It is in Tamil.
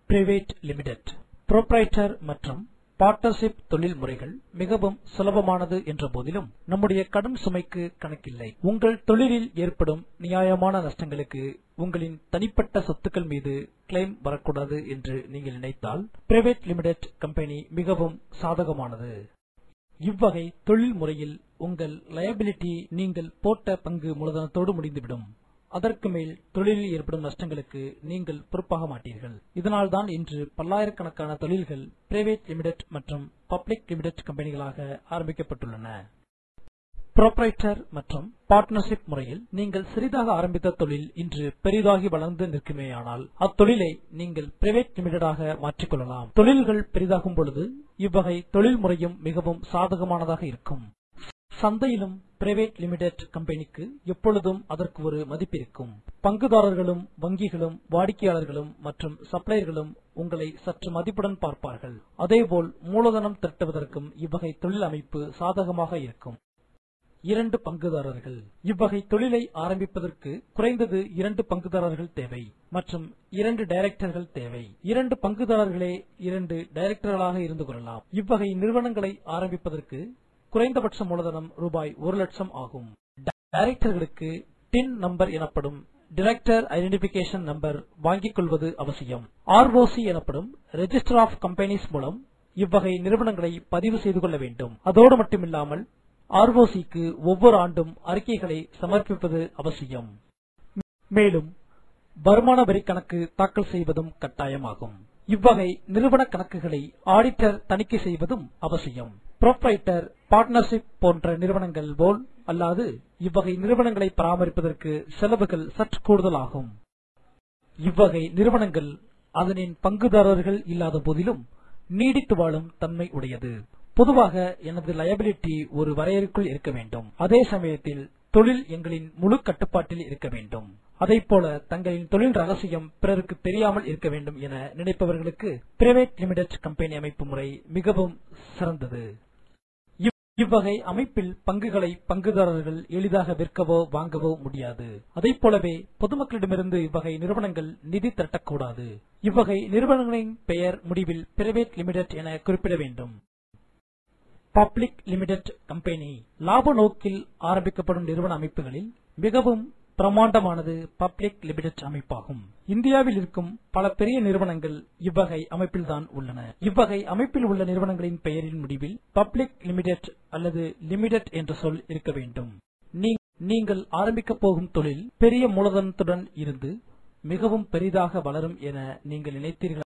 பிரைவேட் லிமிடெட், புரோப்ரைட்டர் மற்றும் பார்ட்னர்ஷிப் தொழில் முறைகள் மிகவும் சுலபமானது என்ற போதிலும் நம்முடைய கடன் சுமைக்கு கணக்கில்லை. உங்கள் தொழிலில் ஏற்படும் நியாயமான நஷ்டங்களுக்கு உங்களின் தனிப்பட்ட சொத்துக்கள் மீது கிளைம் வரக்கூடாது என்று நீங்கள் நினைத்தால் பிரைவேட் லிமிடெட் கம்பெனி மிகவும் சாதகமானது. இவ்வகை தொழில் முறையில் உங்கள் லயபிலிட்டி நீங்கள் போட்ட பங்கு மூலதனத்தோடு முடிந்துவிடும். அதற்கு மேல் தொழிலில் ஏற்படும் நஷ்டங்களுக்கு நீங்கள் பொறுப்பாக மாட்டீர்கள். இதனால்தான் இன்று பல்லாயிரக்கணக்கான தொழில்கள் பிரைவேட் லிமிடெட் மற்றும் பப்ளிக் லிமிடெட் கம்பெனிகளாக ஆரம்பிக்கப்பட்டுள்ளன. புரோப்ரைட்டர் மற்றும் பார்ட்னர்ஷிப் முறையில் நீங்கள் சிறிதாக ஆரம்பித்த தொழில் இன்று பெரிதாகி வளர்ந்து நிற்குமேயானால் அத்தொழிலை நீங்கள் பிரைவேட் லிமிடெடாக மாற்றிக்கொள்ளலாம். தொழில்கள் பெரிதாகும் பொழுது இவ்வகை தொழில் முறையும் மிகவும் சாதகமானதாக இருக்கும். சந்தையிலும் பிரைவேட் லிமிடெட் கம்பெனிக்கு எப்பொழுதும் அதற்கு ஒரு மதிப்பிருக்கும். பங்குதாரர்களும் வங்கிகளும் வாடிக்கையாளர்களும் மற்றும் சப்ளையர்களும் உங்களை சற்று மதிப்புடன் பார்ப்பார்கள். அதேபோல் மூலதனம் திரட்டுவதற்கும் இவ்வகை தொழில் அமைப்பு சாதகமாக இருக்கும். 2 பங்குதாரர்கள். இவ்வகை தொழிலை ஆரம்பிப்பதற்கு குறைந்தது 2 பங்குதாரர்கள் தேவை மற்றும் 2 டைரக்டர்கள் தேவை. 2 பங்குதாரர்களே 2 டைரக்டர்களாக இருந்து கொள்ளலாம். இவ்வகை நிறுவனங்களை ஆரம்பிப்பதற்கு குறைந்தபட்ச மூலதனம் ரூபாய் 1 லட்சம் ஆகும். டைரக்டர்களுக்கு டின் நம்பர் எனப்படும் டைரக்டர் ஐடென்டிபிகேஷன் நம்பர் வாங்கிக் கொள்வது அவசியம். ROC எனப்படும் ரெஜிஸ்டர் ஆஃப் கம்பெனிஸ் மூலம் இவ்வகை நிறுவனங்களை பதிவு செய்து கொள்ள வேண்டும். அதோடு மட்டுமில்லாமல் ROC க்கு ஒவ்வொரு ஆண்டும் அறிக்கைகளை சமர்ப்பிப்பது அவசியம். மேலும் வருமான வரி கணக்கு தாக்கல் செய்வதும் கட்டாயமாகும். இவ்வகை நிறுவன கணக்குகளை ஆடிட்டர் தணிக்கை செய்வதும் அவசியம். புரோப்ரைட்டர், பார்ட்னர்ஷிப் போன்ற நிறுவனங்கள் போல் அல்லாது இவ்வகை நிறுவனங்களை பராமரிப்பதற்கு செலவுகள் சற்று கூடுதலாகும். இவ்வகை நிறுவனங்கள் அதனின் பங்குதாரர்கள் இல்லாத போதிலும் நீடித்து வாழும் தன்மை உடையது. பொதுவாக எனது லயபிலிட்டி ஒரு வரையறைக்குள் இருக்க வேண்டும். அதே சமயத்தில் தொழில் எங்களின் முழு கட்டுப்பாட்டில் இருக்க வேண்டும். அதைப்போல தங்களின் தொழில் ரகசியம் பிறருக்கு தெரியாமல் இருக்க வேண்டும் என நினைப்பவர்களுக்கு பிரைவேட் லிமிடெட் கம்பெனி அமைப்பு முறை மிகவும் சிறந்தது. இவ்வகை அமைப்பில் பங்குகளை பங்குதாரர்கள் எளிதாக விற்கவோ வாங்கவோ முடியாது. அதைப்போலவே பொதுமக்களிடமிருந்து இவ்வகை நிறுவனங்கள் நிதி திரட்டக்கூடாது. இவ்வகை நிறுவனங்களின் பெயர் முடிவில் பிரைவேட் லிமிடெட் என குறிப்பிட வேண்டும். பப்ளிக் லிமிடெட் கம்பெனி லாப நோக்கில் ஆரம்பிக்கப்படும் நிறுவன அமைப்புகளில் மிகவும் பிரமாண்டமானது பப்ளிக் லிமிடெட் அமைப்பாகும். இந்தியாவில் இருக்கும் பல பெரிய நிறுவனங்கள் இவ்வகை அமைப்பில்தான் உள்ளன. இவ்வகை அமைப்பில் உள்ள நிறுவனங்களின் பெயரின் முடிவில் பப்ளிக் லிமிடெட் அல்லது லிமிடெட் என்ற சொல் இருக்க வேண்டும். நீங்கள் ஆரம்பிக்க போகும் தொழில் பெரிய மூலதனத்துடன் இருந்து மிகவும் பெரிதாக வளரும் என நீங்கள் நினைத்தீர்கள்